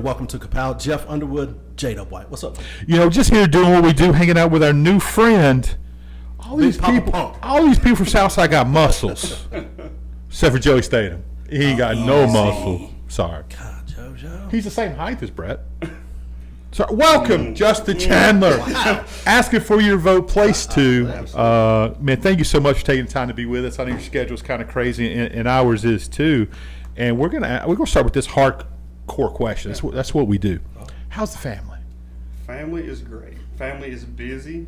Welcome to KAPOW. Jeff Underwood, Jada White. What's up? Just here doing what we do, hanging out with our new friend. All these people from Southside got muscles, except for Joey Statham. He got no muscle. Sorry. God, JoJo. He's the same height as Brett. So welcome, Justin Chandler. Asking for your vote, place 2. Man, thank you so much for taking the time to be with us. I know your schedule's kind of crazy, and ours is too. And we're gonna start with this hardcore question. That's what we do. How's the family? Family is great. Family is busy.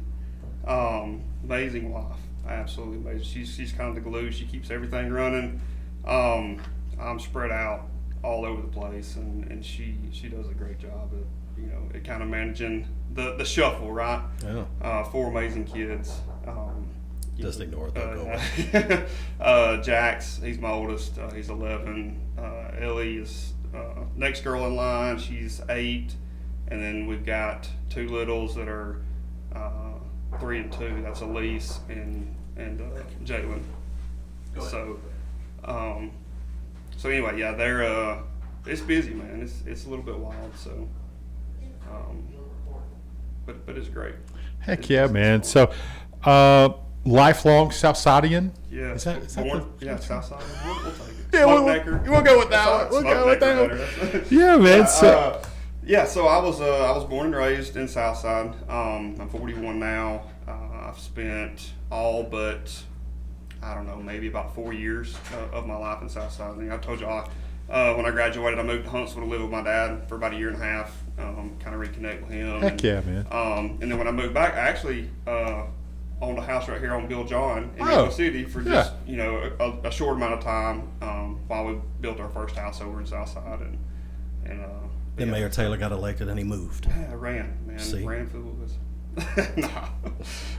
Amazing wife. Absolutely amazing. She's kind of the glue. She keeps everything running. I'm spread out all over the place, and she does a great job at kind of managing the shuffle, right? Yeah. 4 amazing kids. Just ignore it. Jax, he's my oldest. He's 11. Ellie is next girl in line. She's 8, and then we've got 2 littles that are 3 and 2. That's Elise and Jalen. So anyway, yeah, they're it's busy, man. It's a little bit wild. So, but it's great. Heck yeah, man. So, lifelong Southsidean. Yeah. Is that Southside. We'll take it. Yeah, we'll go with that one. We'll go with that one. Yeah, man. So I was born and raised in Southside. I'm 41 now. I've spent all but, I don't know, maybe about 4 years of my life in Southside. I told y'all when I graduated, I moved to Huntsville to live with my dad for about 1.5 years, kind of reconnect with him. Heck yeah, man. And then when I moved back, I actually owned a house right here on Bill John in Oklahoma City for just a short amount of time while we built our first house over in Southside. Then Mayor Taylor got elected and he moved. Yeah, I ran, man. See? Ran for was.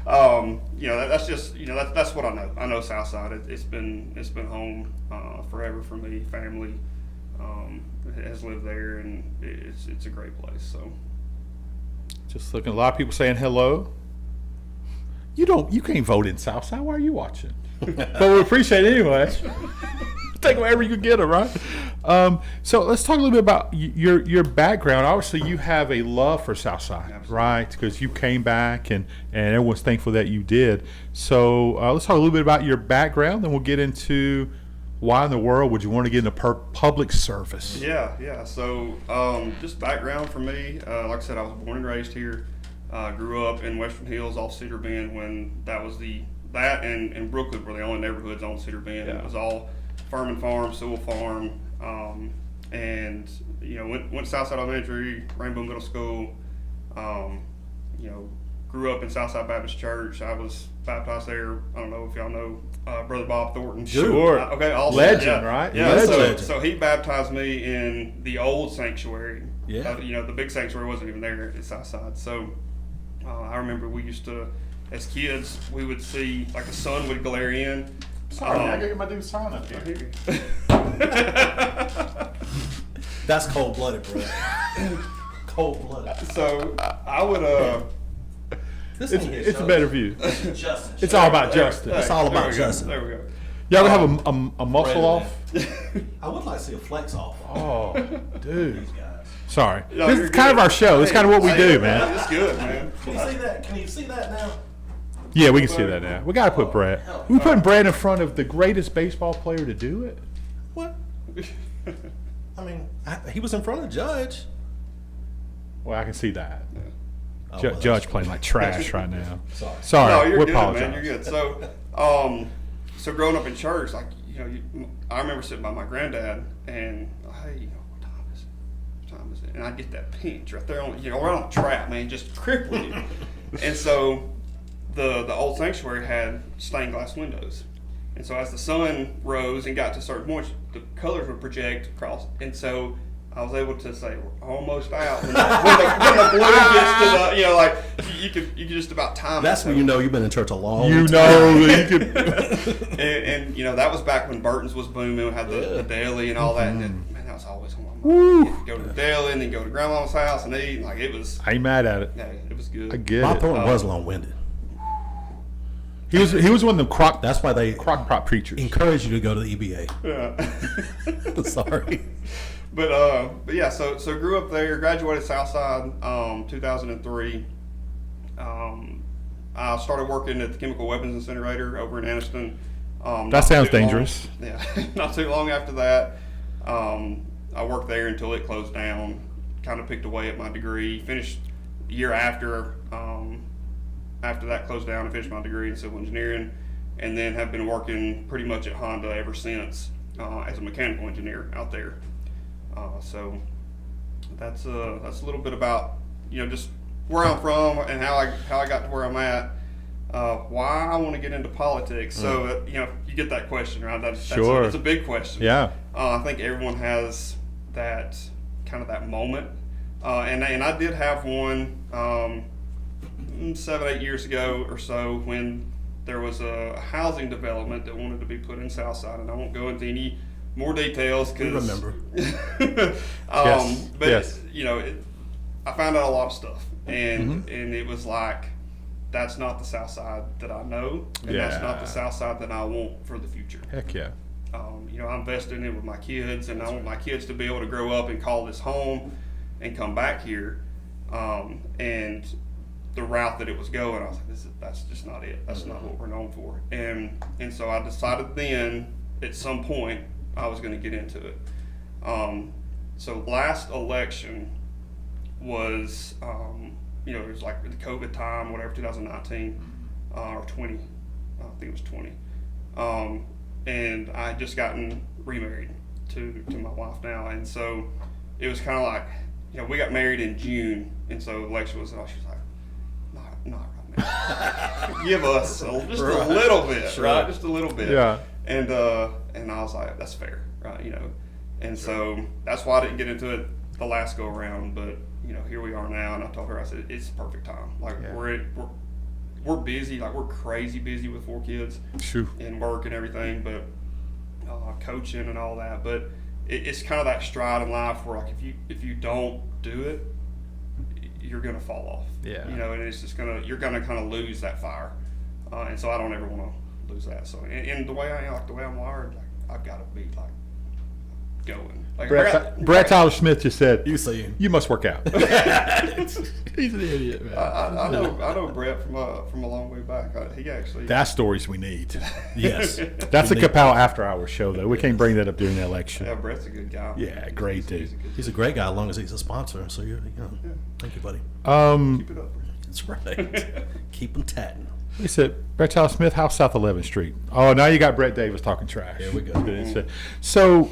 That's just that's what I know. I know Southside. It's been home forever for me. Family has lived there, and it's a great place. So, just looking, a lot of people saying hello. You can't vote in Southside. Why are you watching? But we appreciate it anyway. Take wherever you can get them, right? So let's talk a little bit about your background. Obviously, you have a love for Southside, Absolutely. right? Because you came back, and everyone's thankful that you did. So let's talk a little bit about your background, then we'll get into why in the world would you want to get into public service? Yeah. So just background for me. Like I said, I was born and raised here. Grew up in Western Hills off Cedar Bend when that and Brookwood were the only neighborhoods on Cedar Bend. Yeah. It was all Furman Farm, Sewell Farm, and went to Southside Elementary, Rainbow Middle School. Grew up in Southside Baptist Church. I was baptized there. I don't know if y'all know Brother Bob Thornton. Sure. Okay. Awesome. Legend, right? Yeah. Legend. So he baptized me in the old sanctuary. Yeah. The big sanctuary wasn't even there at Southside. So I remember we used to, as kids, we would see like the sun would glare in. Sorry, I gotta get my dude sign up here. That's cold-blooded, bro. Cold-blooded. So I would It's a better view. Justin. It's all about Justin. It's all about there we Justin. Go. There we go. Y'all gonna have a muscle off? I would like to see a flex off. Oh, dude. These guys. Sorry. No, This you're is kind of good. our show. It's kind of what we do, man. It's good, man. Can you see that? Can you see that now? Yeah, we can see that now. We got to put Brett. We putting Brett in front of the greatest baseball player to do it. What? I mean, he was in front of Judge. Well, I can see that. Oh, Judge well, that's playing like trash right now. Sorry. No, Sorry, you're we good, apologize. man. You're good. So, so growing up in church, like I remember sitting by my granddad and hey, what time is it? What time is it? And I get that pinch right there on right on the trap, man, just crippling you. And so the old sanctuary had stained glass windows, and so as the sun rose and got to certain points, the colors would project across, and so I was able to say we're almost out when the blue gets to the like you could just about time. That's when you know you've been in church a long time. You could. and that was back when Burton's was booming. We had the deli and all that, and then, man, that was always on my mind. Woo. Go to the deli and then go to grandma's house and eat. Like it was. I ain't mad at it. Yeah, it was good. I get Bob it. Thornton was long-winded. He was one of them crock. That's why they crock pot preachers. encourage you to go to the EBA. Yeah. Sorry. But yeah, so grew up there, graduated Southside, 2003. I started working at the chemical weapons incinerator over in Anniston. That sounds dangerous. Yeah, not too long after that, I worked there until it closed down. Kind of picked away at my degree. Finished a year after that closed down. I finished my degree in civil engineering, and then have been working pretty much at Honda ever since as a mechanical engineer out there. So that's a little bit about just where I'm from and how I got to where I'm at. Why I want to get into politics. So you get that question, right? Sure. It's a big question. Yeah. I think everyone has that kind of that moment, and I did have one 7-8 years ago or so when there was a housing development that wanted to be put in Southside, and I won't go into any more details because We remember. Yes. But Yes. I found out a lot of stuff, and it was like, that's not the South Side that I know, and that's not the South Side that I want for the future. Heck yeah. I'm invested in it with my kids, and I want my kids to be able to grow up and call this home and come back here. And the route that it was going, I was like, that's just not it. That's not what we're known for. And so I decided then, at some point, I was going to get into it. So last election was, it was like the COVID time, whatever, 2019 or 20. I think it was 20. And I had just gotten remarried to my wife now, and so it was kind of like, we got married in June, and so the election was, she was like, not right now. Give us just a little bit, right? Just a little bit. Yeah. And I was like, that's fair, right? And so that's why I didn't get into it the last go around, but here we are now, and I told her, I said, it's the perfect time. Like we're busy, like we're crazy busy with 4 kids and work and everything, but coaching and all that. But it's kind of that stride in life where, like, if you don't do it, you're gonna fall off. Yeah. And it's just you're gonna kind of lose that fire, and so I don't ever want to lose that. So and the way I'm wired, like I've got to be like going. Like Brett Tyler Smith just said, You see, "You must work out." He's an idiot, man. I know Brett from a long way back. He actually. That's stories we need. yes, That's a KAPOW after hours show, though. We can't bring that up during the election. Yeah, Brett's a good guy. Yeah, great dude. he's a great guy as long as he's a sponsor. So thank you, buddy. Keep it up, Brett. That's right. Keep him tatting. He said, Brett Tyler Smith, House South 11th Street. Oh, now you got Brett Davis talking trash. Here we go. So,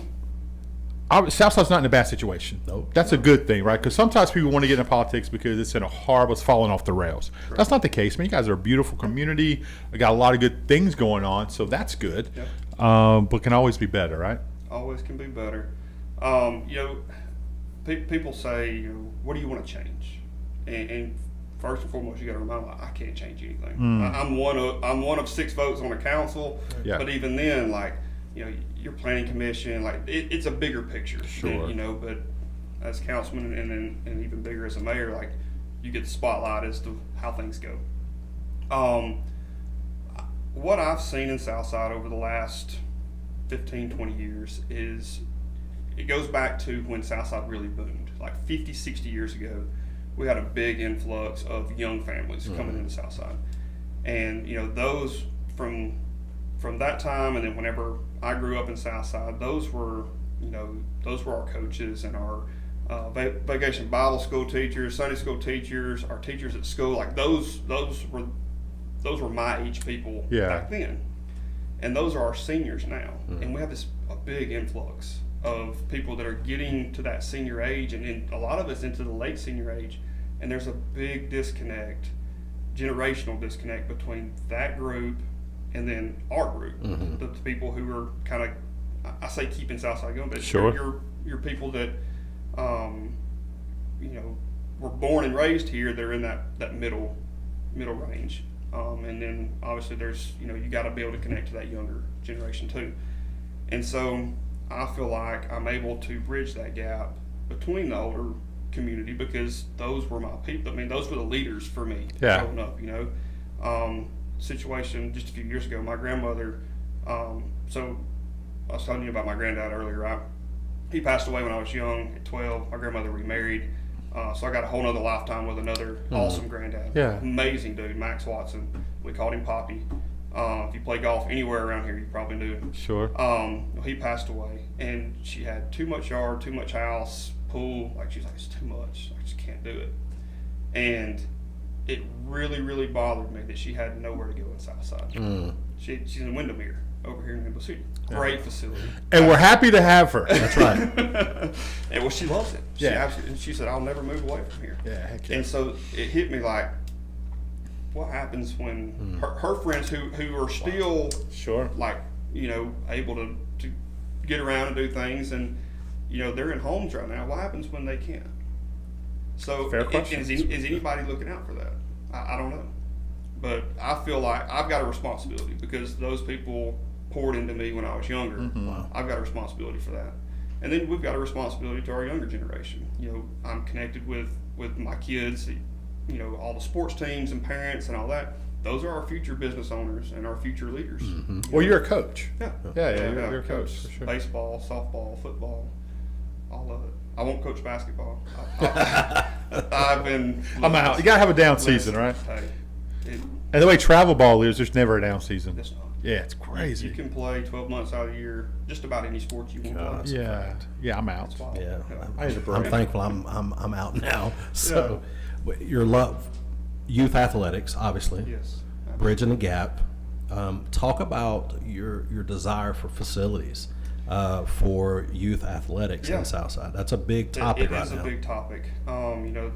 Southside's not in a bad situation. Nope. That's a good thing, right? Because sometimes people want to get into politics because it's it's falling off the rails. Right. That's not the case. I mean, you guys are a beautiful community. We got a lot of good things going on, so that's good. Yep. But can always be better, right? Always can be better. People say, what do you want to change? And first and foremost, you got to remember, I can't change anything. I'm one of 6 votes on the council. Yeah. But even then, your planning commission, it's a bigger picture. Sure. But as councilman and even bigger as a mayor, you get the spotlight as to how things go. What I've seen in Southside over the last 15, 20 years is it goes back to when Southside really boomed. Like 50, 60 years ago, we had a big influx of young families coming into Southside. And, those from that time, and then whenever I grew up in Southside, those were our coaches and our vacation Bible school teachers, Sunday school teachers, our teachers at school. Like those were my age people back then, and those are our seniors now. And we have a big influx of people that are getting to that senior age, and a lot of us into the late senior age. And there's a big disconnect, generational disconnect between that group and then our group, the people who are kind of, I say keeping Southside going, but you're people that, were born and raised here. They're in that middle range, and then obviously there's you got to be able to connect to that younger generation too. And so I feel like I'm able to bridge that gap between the older community, because those were my people. I mean, those were the leaders for me growing up. Situation just a few years ago, my grandmother. So I was telling you about my granddad earlier, right? he passed away when I was young at 12. My grandmother remarried. So I got a whole nother lifetime with another awesome granddad. Yeah. Amazing dude, Max Watson. We called him Poppy. If you play golf anywhere around here, you probably knew him. Sure. He passed away, and she had too much yard, too much house, pool. Like, she's like, it's too much. I just can't do it. And it really, really bothered me that she had nowhere to go in Southside. She's in Windermere over here in Nimble City. Great facility. And we're happy to have her. That's right. And well, she loves it. She Yeah. absolutely, and she said, I'll never move away from here. Yeah, heck yeah. And so it hit me like, what happens when her friends who are still Sure. like, able to get around and do things, and they're in homes right now. What happens when they can't? So Fair question. Is anybody looking out for that? I don't know, but I feel like I've got a responsibility because those people poured into me when I was younger. Wow. I've got a responsibility for that, and then we've got a responsibility to our younger generation. I'm connected with my kids. All the sports teams and parents and all that. Those are our future business owners and our future leaders. Well, you're a coach. Yeah. Yeah, you're a coach, for sure. Baseball, softball, football, all of it. I won't coach basketball. I've been. I'm out. You gotta have a down season, right? Hey, And the way travel ball is, there's never a down season. it's not. Yeah, it's crazy. You can play 12 months out of the year, just about any sport you want to God. play. Yeah, I'm out. That's wild. Yeah, I need a break. I'm thankful I'm out now. So, your love, youth athletics, obviously, Yes. bridging the gap. Talk about your desire for facilities for youth athletics Yeah. in Southside. That's a big topic It right is now. a big topic.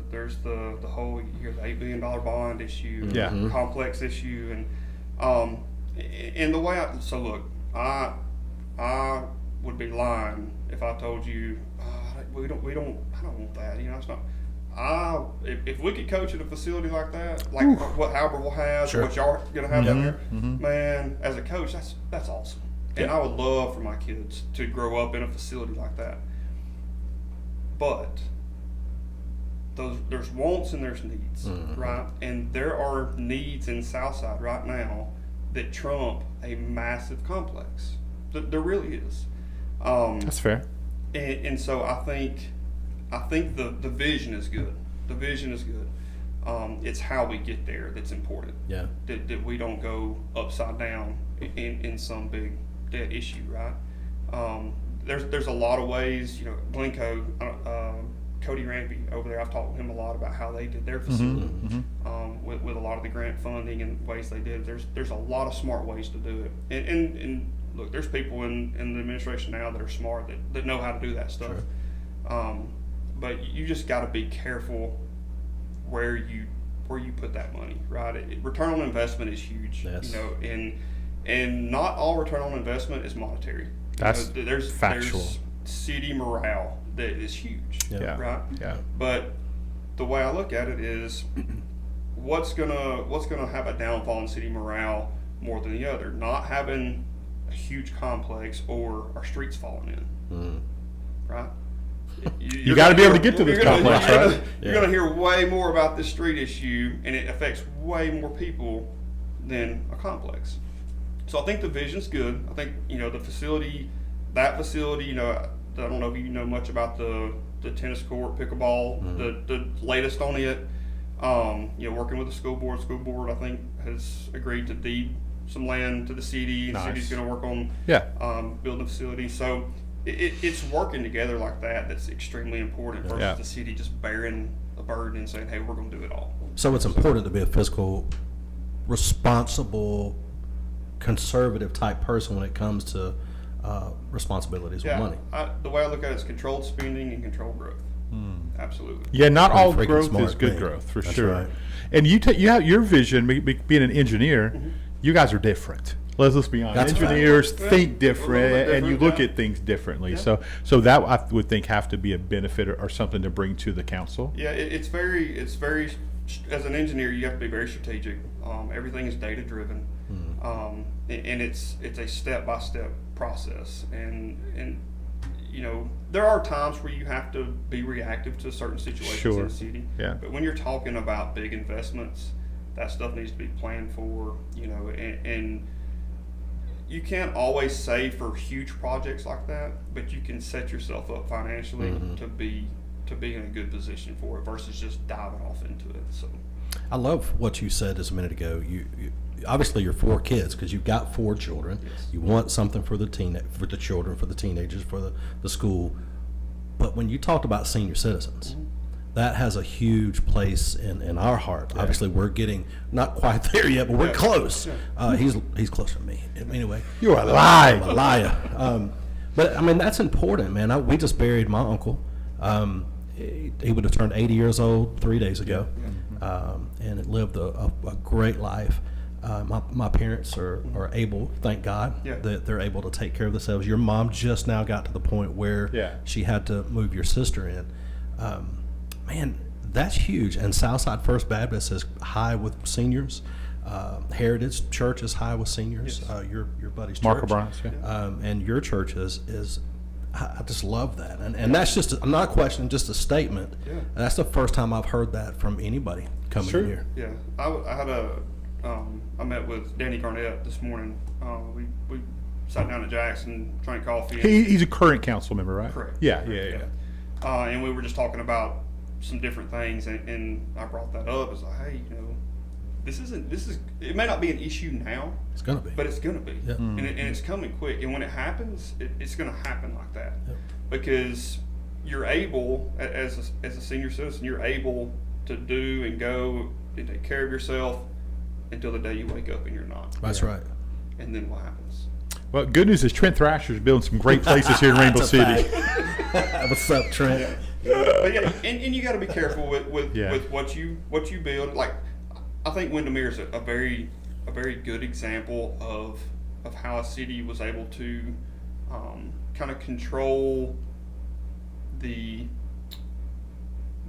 There's the whole, you hear the $8 billion bond issue, Yeah. complex issue, and the way look, I would be lying if I told you I don't want that. It's not. If we could coach at a facility like that, like what Halberville has, Sure. what y'all gonna have down there, man, as a coach, that's awesome. And I would love for my kids to grow up in a facility like that. But there's wants and there's needs, right? And there are needs in Southside right now that trump a massive complex. There really is. That's fair. And so I think the vision is good. The vision is good. It's how we get there that's important. Yeah. That we don't go upside down in some big debt issue, right? There's a lot of ways. Glencoe, Cody Rampy over there. I've talked with him a lot about how they did their facility with a lot of the grant funding and ways they did. There's a lot of smart ways to do it. And look, there's people in the administration now that are smart that know how to do that stuff. Sure. But you just got to be careful where you put that money, right? Return on investment is huge. Yes. And not all return on investment is monetary. That's there's factual. City morale that is huge, Yeah. right? Yeah. But the way I look at it is, what's gonna have a downfall in city morale more than the other? Not having a huge complex or our streets falling in, right? You got to be able to get to this complex, right? You're going to hear way more about this street issue, and it affects way more people than a complex. So I think the vision's good. I think the facility. I don't know if you know much about the tennis court, pickleball, the latest on it. Working with the school board. School board, I think, has agreed to deed some land to the city. And Nice. The city's going to work on building a facility. So it's working together like that. That's extremely important versus the city just bearing a burden and saying, "Hey, we're going to do it all." So it's important to be a fiscal, responsible, conservative type person when it comes to responsibilities with money. The way I look at it is controlled spending and controlled growth. Absolutely. Yeah, not Pretty all freaking growth smart is good thing. growth, for That's sure. right. And you have your vision, being an engineer, you guys are different. Let's be honest. That's a fact. Engineers Yeah. think We're a little bit different, and you different, look yeah. at things differently. Yeah. So that I would think have to be a benefit or something to bring to the council. Yeah, it's very. As an engineer, you have to be very strategic. Everything is data driven, and it's a step by step process. And there are times where you have to be reactive to certain situations Sure. in the city. Yeah. But when you're talking about big investments, that stuff needs to be planned for. And you can't always save for huge projects like that, but you can set yourself up financially to be in a good position for it versus just diving off into it. So I love what you said just a minute ago. You obviously you're 4 kids because you've got 4 children. Yes. You want something for the children, for the teenagers, for the school. But when you talked about senior citizens, that has a huge place in our heart. Yeah. Obviously, we're getting not quite there yet, but we're close. Yeah. He's closer to me. Anyway, you're a liar. I'm a liar. But I mean, that's important, man. We just buried my uncle. He would have turned 80 years old 3 days ago, and it lived a great life. My parents are able, thank God, that they're able to take care of themselves. Your mom just now got to the point where she had to move your sister in. Man, that's huge. And Southside First Baptist is high with seniors. Heritage Church is high with seniors. Yes. Your buddy's church. Mark O'Brien's, and your church is I just love that. And that's just, I'm not questioning, just a statement. Yeah. And that's the first time I've heard that from anybody coming in here. Yeah. I had I met with Danny Garnett this morning. We sat down at Jackson, drank coffee. He's a current council member, right? Correct. Yeah. And we were just talking about some different things, and I brought that up. It's like, hey, it may not be an issue now. It's going to be. But it's going to be. Yeah. And it's coming quick. And when it happens, it's going to happen like that. Yep. Because you're able, as a senior citizen, you're able to do and go and take care of yourself until the day you wake up and you're not. That's right. And then what happens? Well, good news is Trent Thrasher's building some great places here in Rainbow City. What's up, Trent? Yeah. But yeah, and you got to be careful with what you build. Like, I think Windermere is a very good example of how a city was able to kind of control the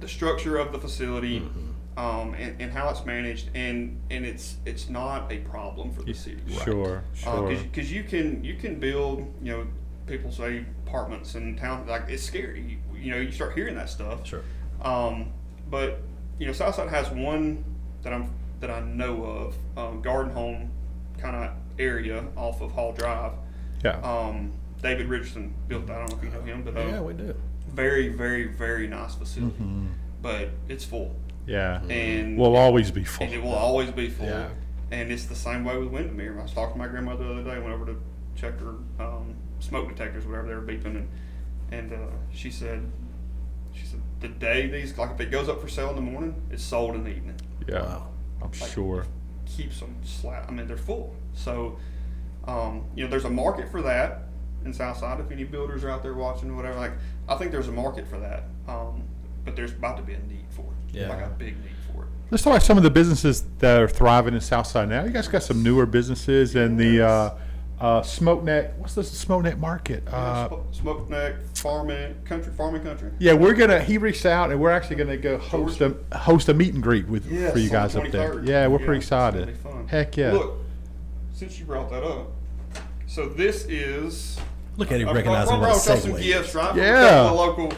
structure of the facility. And how it's managed, and it's not a problem for the city. Sure. Because you can build, people say apartments in town, like, it's scary. You start hearing that stuff. Sure. But Southside has one that I know of, Garden Home kind of area off of Hall Drive. Yeah. David Richardson built that. I don't know if you know him, but yeah, we do. Very, very, very nice facility, but it's full. Yeah, and will always be full. And it will always be full. Yeah. And it's the same way with Windermere. I was talking to my grandmother the other day. Went over to check her smoke detectors, whatever they were beeping, and she said the day these, like, if it goes up for sale in the morning, it's sold in the evening. Yeah, wow. I'm sure. Keeps them slack. I mean, they're full. So there's a market for that in Southside. If any builders are out there watching or whatever, like, I think there's a market for that. But there's about to be a need for it. Yeah. Like a big need for it. Let's talk about some of the businesses that are thriving in Southside now. You guys got some newer businesses, and the Smoke Neck. What's the Smoke Neck Market? Smoke Neck Farming Country. Yeah, he reached out, and we're actually gonna go host a meet and greet for you guys up there. Yeah, we're pretty excited. It's gonna be fun. Heck yeah! Look, since you brought that up, so this is. Look at him recognizing what a some segue. gifts, right? Yeah. From local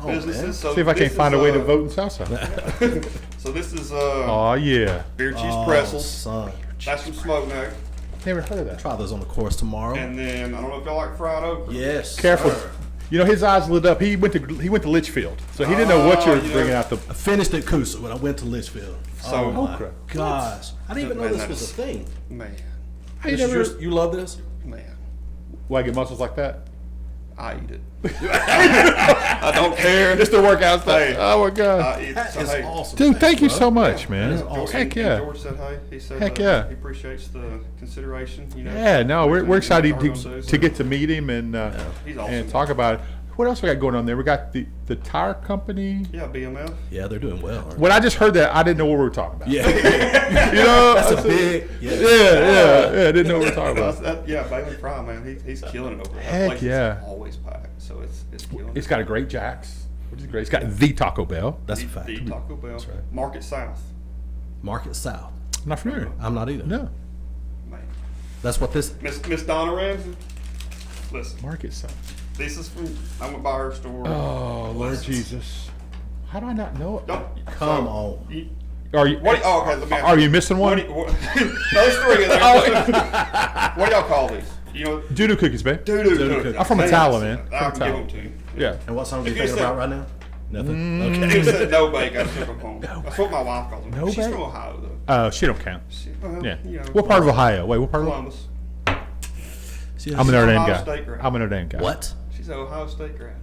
businesses. So see if I can't find a way to vote in Southside. So this is beer cheese pretzels. Son. That's from Smoke Neck. Never heard of that. Try those on the course tomorrow. And then I don't know if y'all like fried okra. Yes. Careful. Sir. His eyes lit up. He went to Litchfield, so he didn't know what you were bringing out. I finished at Coosa when I went to Litchfield. So, my gosh, I didn't even know this was a thing. Man, you love this? Man, why get muscles like that? I eat it. I don't care. Just the workout stuff. Oh my God. That's awesome. Dude, thank you so much, man. That is awesome. Heck yeah. George said hi. He said heck yeah. He appreciates the consideration. Yeah, no, we're excited to get to meet him and he's awesome. and talk about it. What else we got going on there? We got the tire company. Yeah, BMF. Yeah, they're doing well. When I just heard that, I didn't know what we were talking about. Yeah. That's a big. Yeah. Didn't know what we were talking about. Bailey Fry, man, he's killing it over there. Heck yeah. Always packed, so it's killing it. It's got a great Jack's, which is great. It's got the Taco Bell. That's a fact. The Taco Bell. That's right. Market South. Market South. I'm not familiar. I'm not either. No. Man. That's what this. Miss Donna Ramsey. Listen. Market South. This is from. I went by her store. Oh, Lord Jesus. How do I not know it? Come on. Are you? What? Oh, okay. Let me ask are you missing one? There's 3 of them. What do y'all call these? You know, Doo-doo cookies, man. doo-doo cookies. I'm from Atala, man. I From can give Atala. them to you. Yeah. And what song are you If you thinking said- about right now? Nothing. If Okay. you said no bake, I took them home. That's what my wife calls them. No She's bake? from Ohio, though. She don't count. Well, Yeah. you know, What part of Ohio? Wait, what part of Columbus. See, I'm a Notre Dame Ohio guy. State grad. I'm a Notre Dame guy. What? She's an Ohio State grad.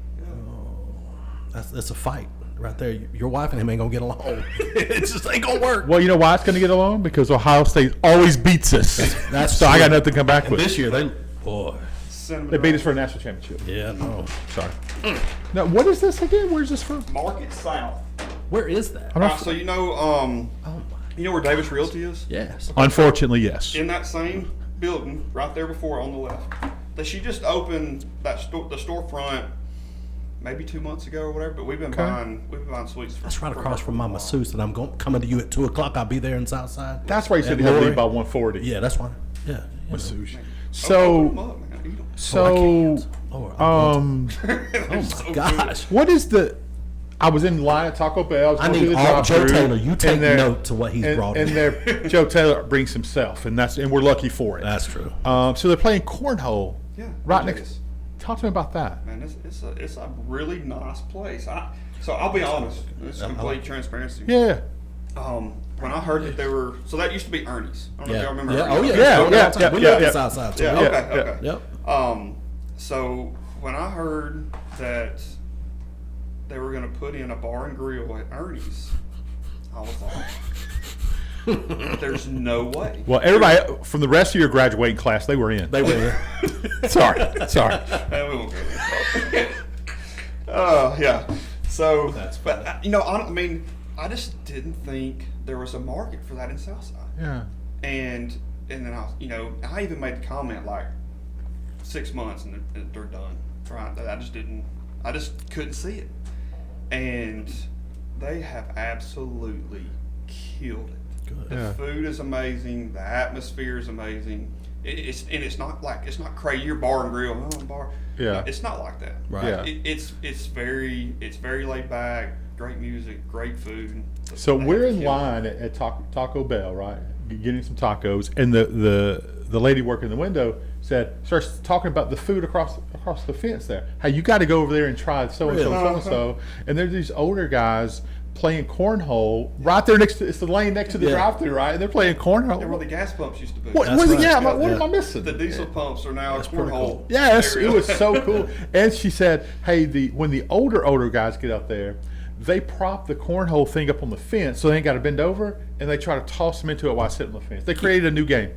Yeah. That's a fight right there. Your wife and him ain't gonna get along. It just ain't gonna work. Well, you know why it's going to get along? Because Ohio State always beats us. That's so I got true. nothing to come back And with. this year, boy. Cinnamon They beat roll. us for a national championship. Yeah, no. Sorry. Now, what is this again? Where's this from? Market South. Where is that? I'm not So you know, Oh my. you know where Davis Realty is? Yes. Unfortunately, yes. In that same building, right there before on the left. That she just opened that the storefront maybe 2 months ago or whatever. But we've been buying sweets. That's right across from my masseuse, and I'm coming to you at 2:00. I'll be there in Southside. That's why you said And they had to Lori. leave by 1:40. Yeah, that's why. Yeah. Masseuse. Open them So, up, man. Eat 'em. so, Lord, um, They're so good. gosh. what is the? I was in line at Taco Bell. I was I going need through the all Joe drive-thru, Taylor. You and take there- note to what he's brought and in. there, Joe Taylor brings himself, and we're lucky for it. That's true. So they're playing cornhole. Yeah, Right it next. is. Talk to me about that. Man, it's a really nice place. So I'll be honest. It's complete transparency. Yeah. When I heard that they were, so that used to be Ernie's. I don't know if Yeah. y'all remember. Yeah. Ernie's. Oh yeah. Yeah, Go yeah, downtown. yeah, We yeah, live yeah. in Southside. So Yeah. yeah. Okay. yeah. Okay. Yep. So when I heard that they were going to put in a bar and grill at Ernie's, I was like, "There's no way." Well, everybody from the rest of your graduating class, they were in. They were. sorry. We won't go there. Yeah. So, That's but funny. I mean, I just didn't think there was a market for that in Southside. Yeah. And then I even made the comment like 6 months and they're done. Right? I just couldn't see it. And they have absolutely killed it. Good. The Yeah. food is amazing. The atmosphere is amazing. It's not crazy. Your bar and grill, bar. Yeah. It's not like that. Right. Yeah. It's very laid back. Great music, great food. So They we're have in killed it. line at Taco Bell, right? Getting some tacos, and the lady working the window starts talking about the food across the fence there. Hey, you got to go over there and try so and so Really? and so. And there's these older guys playing cornhole right there next to it's the lane next to the Yeah. drive-through, right? And they're playing cornhole. Yeah, where the gas pumps used to be. What, That's what, right. yeah, I'm like, Yeah, what yeah. am I missing? The diesel pumps are now a pretty cornhole. cool. Yes, area. it was so cool. And she said, "Hey, when the older guys get out there, they prop the cornhole thing up on the fence, so they ain't got to bend over, and they try to toss them into it while sitting on the fence. They created a new game.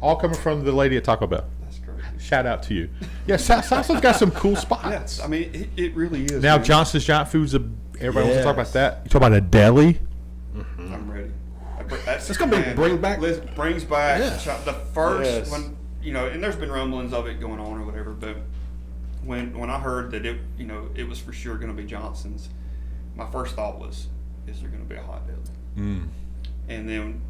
All coming from the lady at Taco Bell. That's crazy. Shout out to you. Yeah, Southside's got some cool Yes, spots. I mean it really is. Now man. Johnson's Giant Food's everybody wants to talk about Yes. that. You talk about a deli. I'm ready. It's gonna be brings back. brings back Yeah. the first Yes. when and there's been rumblings of it going on or whatever, but when I heard that it was for sure going to be Johnson's, my first thought was, is there going to be a hot deli? And then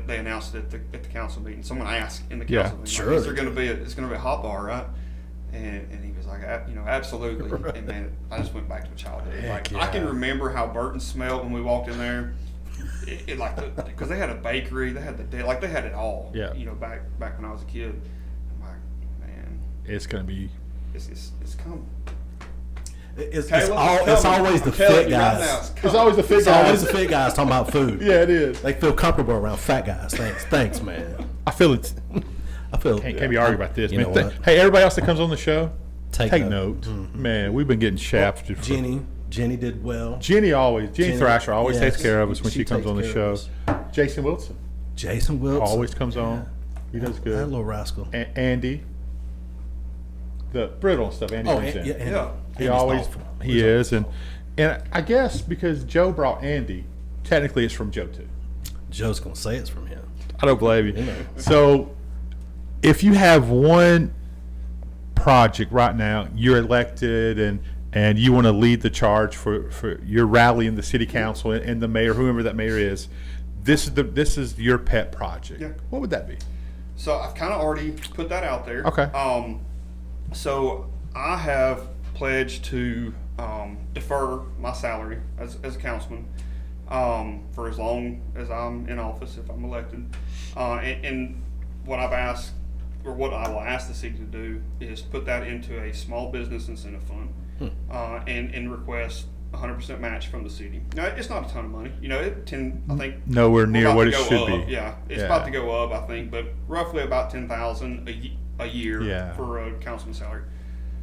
they announced it at the council meeting. Someone asked in the Yeah, council meeting, sure is they there going to be it's going to be a hot bar, right? And he was like, absolutely. Right. And man, I just went back to childhood. Heck Like I can yeah. remember how Burton smelled when we walked in there. Because they had a bakery, they had they had it all. Yeah. Back when I was a kid. I'm like, man, It's going to be. it's coming. It's Caleb, it's coming. always the I'm telling fit you right guys. now, it's It's coming. always the fit It's always guys. the fit guys talking about food. Yeah, it is. They feel comfortable around fat guys. Thanks, man. I feel it. I feel. Can't be arguing about this, You man. know what? Hey, everybody else that comes on the show, Take take note. note. Man, we've been getting shafted. for- Jenny did well. Jenny Jenny- Thrasher always yes, takes care of us when she comes takes on the care show. of us. Jason Wilson Jason Wilson always comes on. He does That good. little rascal. Andy, the brittle and stuff. Andy Oh, brings in. Andy. Yeah. He Andy's always awful. he is, and I guess because Joe brought Andy, technically it's from Joe too. Joe's gonna say it's from him. I don't blame you. You know. So, if you have one project right now, you're elected and you want to lead the charge for your rally in the city council and the mayor, whoever that mayor is, this is your pet project. Yeah. What would that be? So I've kind of already put that out there. Okay. So I have pledged to defer my salary as a councilman for as long as I'm in office if I'm elected. And what I've asked or what I will ask the city to do is put that into a small business incentive fund, and request 100% match from the city. Now, it's not a ton of money. I think Nowhere near about what to it go should up. be. Yeah, it's Yeah. about to go up, I think, but roughly about $10,000 a year Yeah. for a councilman's salary.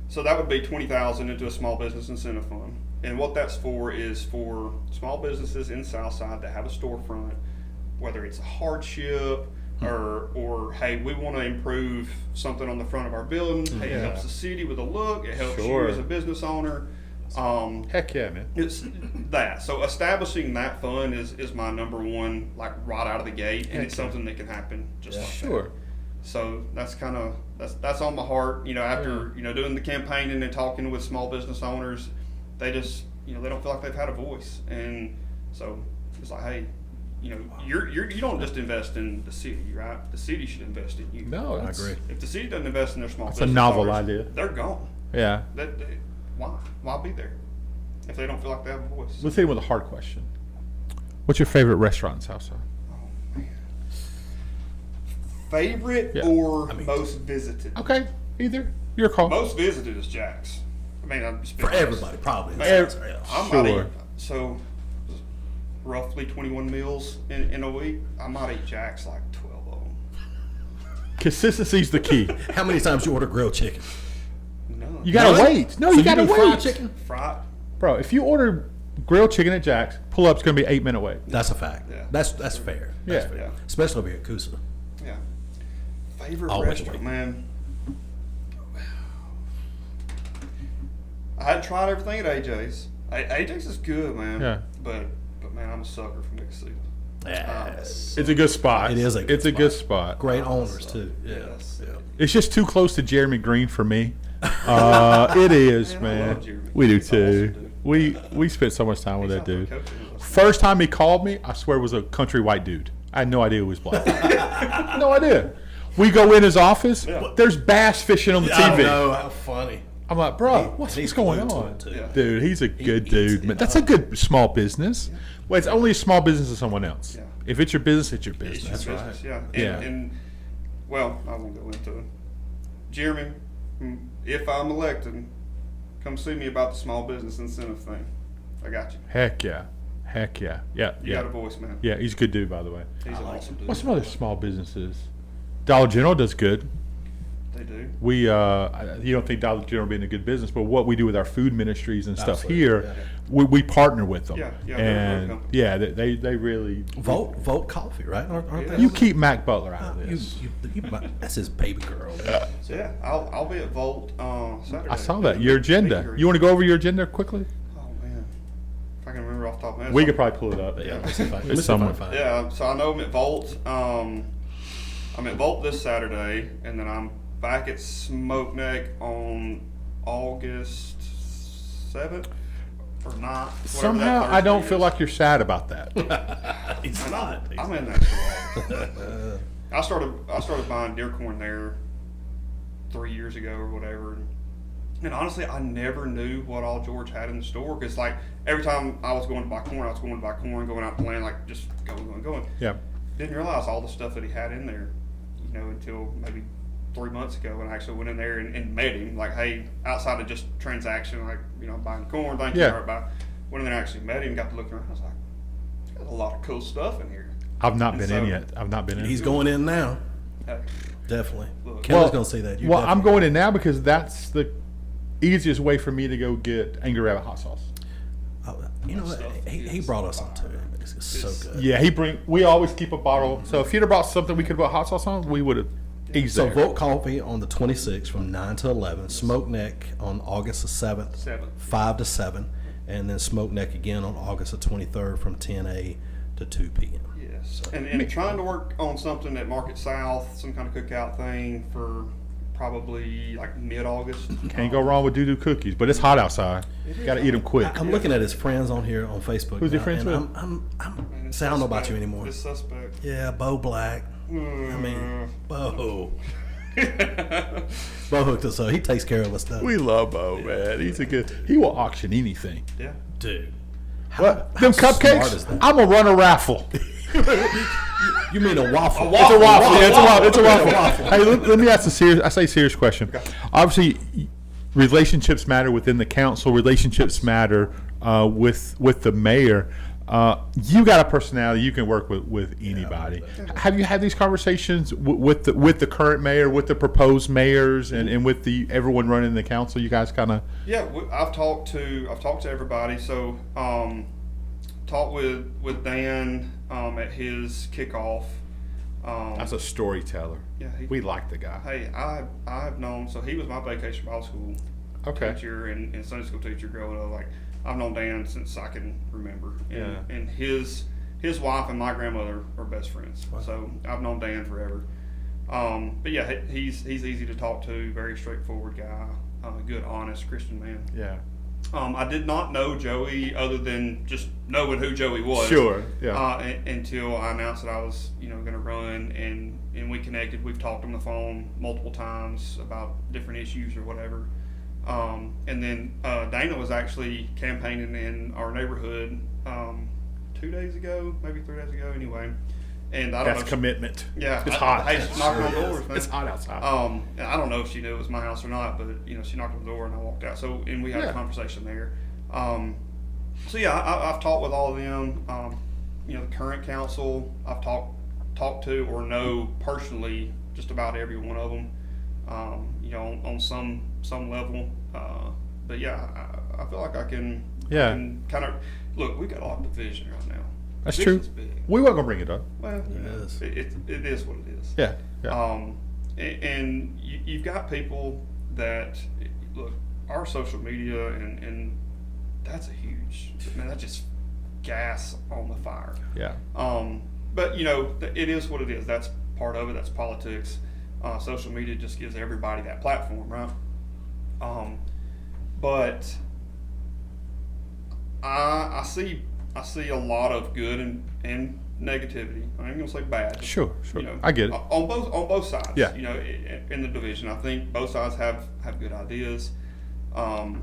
So that would be $20,000 into a small business incentive fund. And what that's for is for small businesses in Southside that have a storefront, whether it's a hardship or hey, we want to improve something on the front of our building. Hey, it Yeah. helps the city with a look. It helps Sure. you as a business owner. Heck yeah, man. It's that. So establishing that fund is my number one, like right out of the gate, and it's something that can happen just like Sure. that. So that's kind of that's on my heart. After doing the campaigning and talking with small business owners, they just they don't feel like they've had a voice, and so it's like, hey, you don't just invest in the city, right? The city should invest in you. No, I that's, agree. If the city doesn't invest in their small That's a business novel owners, idea. they're gone. Yeah. Why be there if they don't feel like they have a voice? Let's hit him with a hard question. What's your favorite restaurant in Southside? Oh man. Favorite Yeah. or most visited? Okay, either. Your call. Most visited is Jack's. I mean, I'm just being For honest. everybody, probably. Man, Yeah. I Sure. might eat, so roughly 21 meals in a week. I might eat Jack's like 12 of them. Consistency's the key. How many times you order grilled chicken? No. You gotta None? wait. No, So you gotta do wait. fried chicken? Fried? Bro, if you order grilled chicken at Jack's, pull up's gonna be 8-minute wait. That's a fact. Yeah. That's fair. That's Yeah. fair. Yeah. Especially over here at Coosa. Yeah. Favorite Always restaurant, wait. man. I hadn't tried everything at AJ's. AJ's is good, man. Yeah. But man, I'm a sucker for Mixed Season. Yes. It's a good spot. It is a good It's a spot. good spot. Great owners too. Yeah. Yes. Yeah. It's just too close to Jeremy Green for me. It is, Man, I man. love Jeremy. We do He's awesome, too. dude. We spent so much time with He's that out there dude. coaching us. First time he called me, I swear it was a country white dude. I had no idea who was black. No idea. We go in his office. Yeah. There's bass fishing on the I TV. know, how funny. I'm like, bro, what's He's going glued to on? it, too. Yeah. Dude, he's a good eats dude, it man. That's a good small business. Well, it's only a small business to someone else. Yeah. If it's your business, it's your It's business. your That's business, right. yeah. Yeah. And well, I won't go into it. Jeremy, if I'm elected, come see me about the small business incentive thing. I got you. Heck yeah. Heck yeah. Yeah. You got a Yeah. voice, man. Yeah, he's a good dude, by the way. He's an awesome dude. What's some other small businesses? Dollar General does good. They do. We, you don't think Dollar General being a good business, but what we do with our food ministries and stuff Absolutely, here, yeah. we partner with them. Yeah, yeah, they're a good and company. yeah, they really. Vote coffee, right? Aren't Yeah. they? You keep Mac Butler out of You- this. that's his baby girl. So yeah, I'll be at Volt Saturday. I saw that. Your agenda. You want to go over your agenda quickly? Oh man, if I can remember off the top of my head. We could probably pull it up. Yeah, let's see if I- It's let's see if I somewhere. can find it. Yeah, so I know I'm at Volt. I'm at Volt this Saturday, and then I'm back at Smoke Neck on August 7th or 9th. whatever that Somehow, I don't Thursday feel is. like you're sad about that. He's not. He's I'm in that store. I started buying deer corn there 3 years ago or whatever. And honestly, I never knew what all George had in the store because, like, every time I was going to buy corn, going out to land, like, just going. Yeah. Didn't realize all the stuff that he had in there, until maybe 3 months ago when I actually went in there and met him. Like, hey, outside of just transaction, like, buying corn, thank you, Yeah. all right, bye. Went in there and actually met him, got to looking around. I was like, there's a lot of cool stuff in here. I've not been in So- yet. I've not been in. He's going in now. Hey, Definitely. Look. Kelly's going to see that. You Well, I'm definitely- going in now because that's the easiest way for me to go get Angry Rabbit hot sauce. Oh, you know what? stuff He is brought us onto it. It's so It's- good. Yeah, we always keep a bottle. So if you'd have brought something we could put hot sauce on, we would have eased So there. Vote Coffee on the 26th from 9 to 11. Smoke Neck on August the 7th, 5 to 7. And then Smoke Neck again on August the 23rd from 10 a to 2 p.m. Yes, and trying to work on something at Market South, some kind of cookout thing for probably like mid-August. Can't go wrong with doo-doo cookies, but it's hot outside. Got to eat them quick. I'm looking at his friends on here on Facebook. Who's he now, friends and with? Man, say, I don't know about you anymore. It's suspect. Yeah, Bo Black. I mean, Bo. Bo hooked us up. He takes care of us, though. We love Bo, man. He's a good. He will auction anything. Yeah. Dude. What? how Them smart is cupcakes? that? I'm gonna run a raffle. You mean a waffle? It's a waffle. Yeah, it's a waffle. waffle. Hey, let me ask a serious question. Obviously, relationships matter within the council. Relationships matter with the mayor. You got a personality. You can work with anybody. Have you had these conversations with the current mayor, with the proposed mayors, and with everyone running the council? You guys kind of. Yeah, I've talked to everybody. So, talked with Dan at his kickoff. That's a storyteller. Yeah, we like the guy. Hey, I've known. So he was my vacation Bible school teacher and Sunday school teacher growing up. Like, I've known Dan since I can remember. And his wife and my grandmother are best friends. Wow. So I've known Dan forever. But yeah, he's easy to talk to. Very straightforward guy. Good, honest Christian man. Yeah. I did not know Joey other than just knowing who Joey was. Sure. Yeah. Until I announced that I was, going to run, and we connected. We've talked on the phone multiple times about different issues or whatever. And then Dana was actually campaigning in our neighborhood 2 days ago, maybe 3 days ago, anyway. And I don't know. That's commitment. Yeah, it's hot. Hey, she knocked on doors, man. It's hot outside. And I don't know if she knew it was my house or not, but she knocked on the door and I walked out. So, and we had a conversation there. So yeah, I've talked with all of them. The current council, I've talked to or know personally just about every one of them. On some level. But yeah, I feel like I can kind of look. We got a lot of division right now. That's true. Big. We weren't gonna bring it up. Well, it is what it is. Yeah. And you've got people that look our social media and that's a huge. That's just gas on the fire. Yeah. But it is what it is. That's part of it. That's politics. Social media just gives everybody that platform, right? But I see a lot of good and negativity. I ain't gonna say bad. Sure. I get it. On both sides. Yeah. In the division, I think both sides have good ideas, and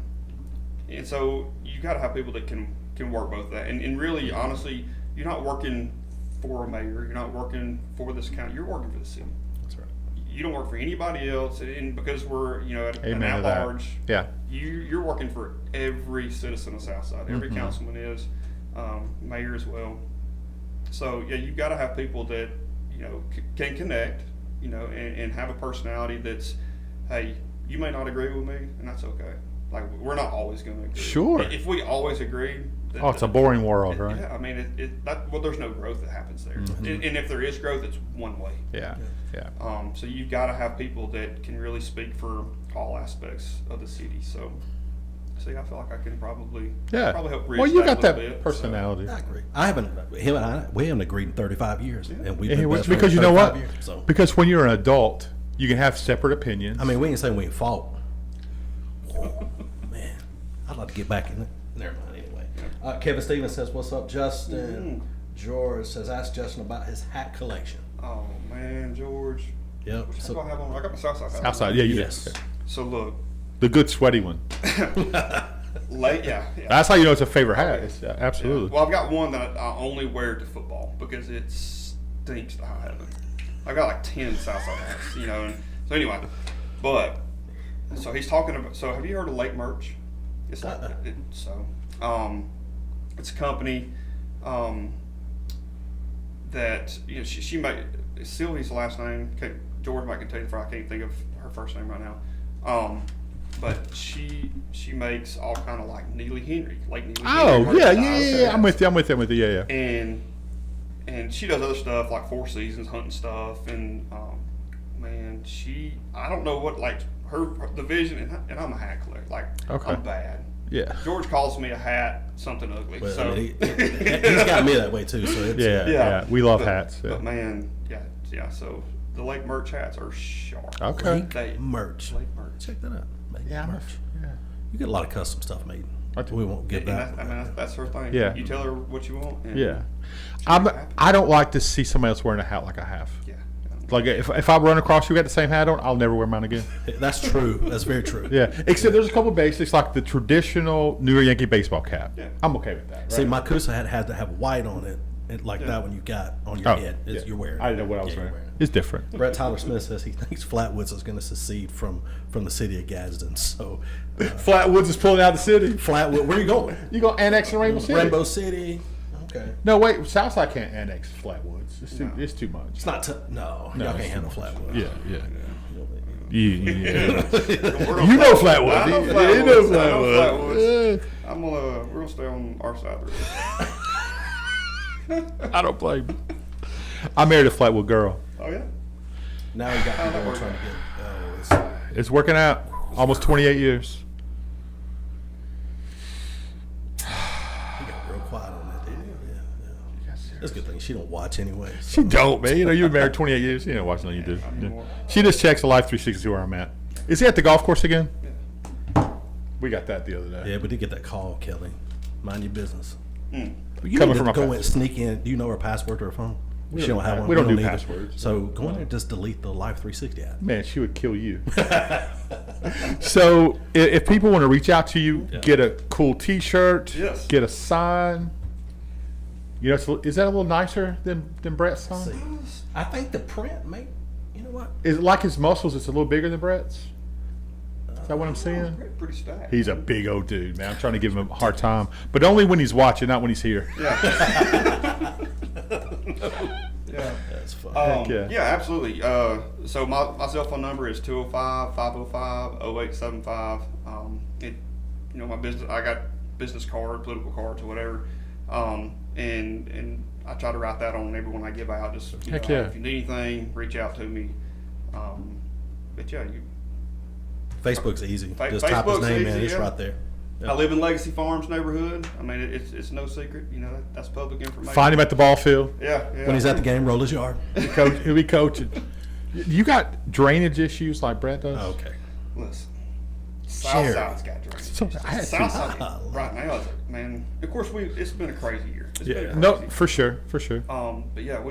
so you got to have people that can work both of that. And really, honestly, you're not working for a mayor. You're not working for this county. You're working for the city. That's right. You don't work for anybody else, and because we're at an Amen to that. at-large, you're working for every citizen of Southside. Every councilman is, mayor as well. So yeah, you've got to have people that can connect, and have a personality that's, hey, you may not agree with me, and that's okay. Like, we're not always going to agree. Sure. If we always agreed. It's a boring world, right? Yeah, I mean, there's no growth that happens there. And if there is growth, it's one way. Yeah. So you've got to have people that can really speak for all aspects of the city. So I feel like I can probably help bridge you got that that bit, personality. I agree. We haven't agreed in 35 years, and we've been best friends because you for know 35 what? years, so. Because when you're an adult, you can have separate opinions. I mean, we ain't saying we ain't fought. Oh, man, I'd like to get back in it. Never mind. Anyway, Kevin Stevens says, "What's up, Justin?" George says, "Ask Justin about his hat collection." Oh man, George. Yep. What do I have on? I got my Southside hat. Outside, yeah, you Yes. did. So look, the good sweaty one. yeah. That's how you know it's a favorite hat. It's, absolutely. Yeah. Well, I've got one that I only wear to football because it stinks to high heaven. I've got like 10 Southside hats, And so anyway, so he's talking about. So have you heard of Lake Merch? It's like it's a company that she made. Sylvie's last name. George might can tell you if I can't think of her first name right now. But she makes all kind of like Neely Henry, like Neely Henry. Oh yeah. I'm with you. Yeah. And she does other stuff like Four Seasons hunting stuff, and I don't know what like her division, and I'm a hat collector. Like I'm bad. Yeah. George calls me a hat something ugly. Well, so he's got me that way too. So it's, yeah. We love hats. Yeah. But man, yeah. So the Lake Merch hats are sharp. Okay. Lake Merch. Check that out. Merch. You get a lot of custom stuff made. We won't give that. That's her thing. Yeah. You tell her what you want. And I don't like to see somebody else wearing a hat like I have. Yeah. Like if I run across you got the same hat on, I'll never wear mine again. That's true. That's very true. Yeah. Except there's a couple of basics like the traditional New York Yankee baseball cap. Yeah. I'm okay with that. Right? See, my Coosa hat had to have white on it like Yeah. that one you got on your head. Is you're wearing. I didn't know what I was Yeah, you're wearing. It's different. Brett Tyler Smith says he thinks Flatwoods is going to secede from the city of Gadsden. So, Flatwoods is pulling out of the city. Flatwood, where are you going? You gonna annex in Rainbow City? Rainbow City. Okay. No, wait. Southside can't annex Flatwoods. It's too much. It's not. No, y'all can't handle Flatwood. Yeah. We're You know I Flatwoods. know You know Flatwoods. Flatwoods. We're gonna stay on our side of the road. I don't blame you. I married a Flatwood girl. Oh yeah. Now you got people that trying to get. It's working out. Almost 28 years. You got real quiet on that, didn't you? Yeah. That's a good thing. She don't watch anyway. She don't, man. You know, you were married 28 years. You don't watch nothing you do. I mean, more. She just checks the Life 360 where I'm at. Is he at the golf course again? We got that the other day. Yeah, but did get that call, Kelly. Mind your business. Mm. You Coming need from to a go pa- and sneak in. Do you know her password to her phone? We She don't don't have do one. pa- we don't do either. passwords. So go in there and just delete the Life 360 app. Man, she would kill you. So if people want to reach out to you, get a cool T-shirt, Yes. get a sign. You know, is that a little nicer than Brett's sign? See, I think the print, mate. You know what? Is it like his muscles? It's a little bigger than Brett's. Is that what I'm seeing? Pretty stacked. He's a big old dude, man. I'm trying to give him a hard time, but only when he's watching, not when he's here. Yeah. Yeah. That's fun. Yeah, absolutely. So my cell phone number is 205-505-0875. My business, I got business card, political cards, or whatever. And I try to write that on everyone I give out. Just Heck yeah. if you need anything, reach out to me. But yeah, Facebook's easy. Fa- Just type his Facebook's name in. easy, It's yeah. right there. I live in Legacy Farms neighborhood. I mean, it's no secret. That's public information. Find him at the ball field. Yeah. When he's at the game, roll his yard. He'll be coaching. You got drainage issues like Brett does? Okay. Listen, Share. Southside's got drainage. So, I had to- Southside right now is man. Of course, it's been a crazy year. It's been Yeah, crazy. no, for sure. But yeah,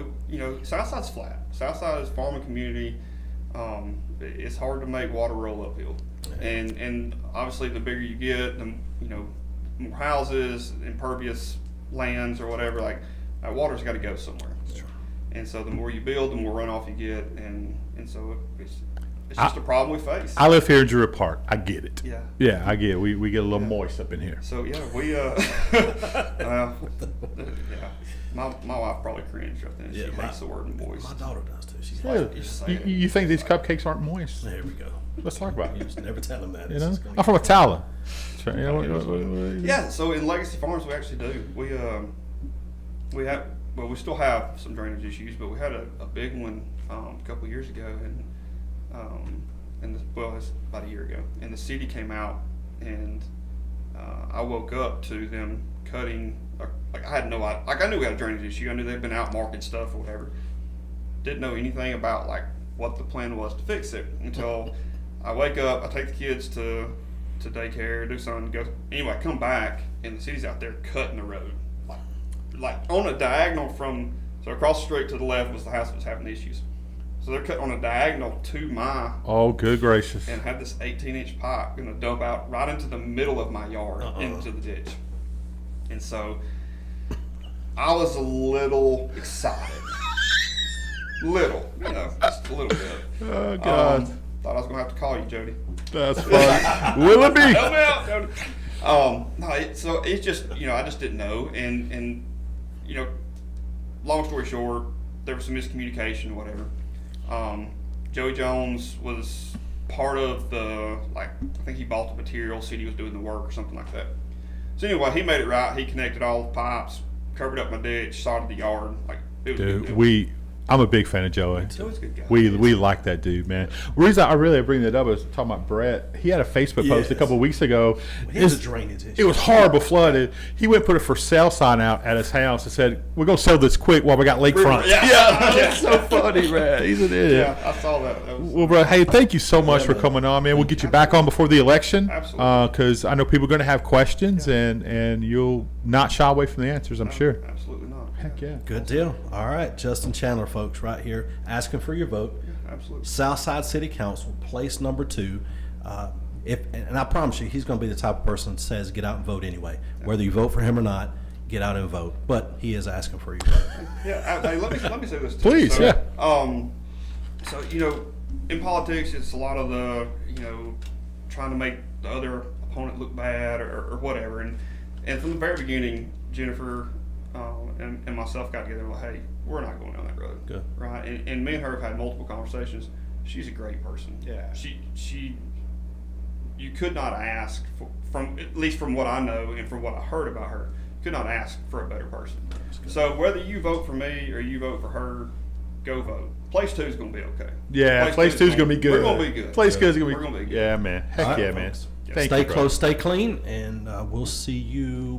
Southside's flat. Southside is farming community. It's hard to make water roll uphill, and obviously the bigger you get, the more houses, impervious lands or whatever. Like that water's got to go somewhere. And so the more you build, the more runoff you get, and so it's just a problem we face. I live here in Druid Park. I get it. Yeah. Yeah, I get it. We get a little moist up in here. So yeah, we my wife probably cringed right then. She Yeah, hates the word moist. My daughter does too. She's Yeah. like, You say it. You think these cupcakes aren't moist? there we go. Let's talk about You it. just never tell him that. You It's know, just gonna I'm from get- Atala. So, you know, what- Yeah, so in Legacy Farms we actually do. We still have some drainage issues, but we had a big one a couple of years ago, it's about a year ago, and the city came out, and I woke up to them cutting. I had no idea. Like I knew we had a drainage issue. I knew they'd been out marking stuff or whatever. Didn't know anything about like what the plan was to fix it until I wake up. I take the kids to daycare, do something, go. Anyway, I come back and the city's out there cutting the road, like on a diagonal from. So across the street to the left was the house that was having issues. So they're cutting on a diagonal to my. Oh, good gracious. And had this 18-inch pipe going to dump out right into the middle of my yard into the ditch. And so I was a little excited. Just a little bit. Oh, God. Thought I was going to have to call you, Jody. That's funny. Will it be? Help me out, Jody. So it's just, I just didn't know. And long story short, there was some miscommunication or whatever. Joey Jones was part of I think he bought the material, city was doing the work or something like that. So anyway, he made it right. He connected all the pipes, covered up my ditch, sodded the yard. It was a good Dude, deal. I'm a big fan of Joey. Joey's a good guy. We like that dude, man. The reason I really bring that up is talking about Brett. He had a Facebook post a Yes. couple of weeks ago. He has a drainage issue. It was horrible, flooded. He went and put a for sale sign out at his house and said, "We're gonna sell this quick while we got lakefront." Yeah. It's so funny, man. He's an idiot. Yeah, I saw that. That was, Well, bro, hey, thank you so much for coming on, man. We'll get you back on before the election. Absolutely. Because I know people are going to have questions, and you'll not shy away from the answers, I'm sure. Absolutely not. Heck yeah. Good deal. All right, Justin Chandler, folks, right here, asking for your vote. Absolutely. Southside City Council, place number 2. And I promise you, he's going to be the type of person that says get out and vote anyway. Whether you vote for him or not, get out and vote. But he is asking for your vote. Yeah, hey, let me say this too. Please, so, yeah. So in politics, it's a lot of the trying to make the other opponent look bad or whatever. And from the very beginning, Jennifer and myself got together and like, hey, we're not going down that road. Good. Right? And me and her have had multiple conversations. She's a great person. Yeah. She you could not ask from at least from what I know and from what I heard about her, you could not ask for a better person. So whether you vote for me or you vote for her, go vote. Place 2 is going to be okay. Yeah, place 2 is going to be good. We're going to be good. Place 2 is going We're to gonna be be good. good. Yeah, man. Heck All right, yeah, man. folks. Thank Stay you, brother. close, stay clean, and we'll see you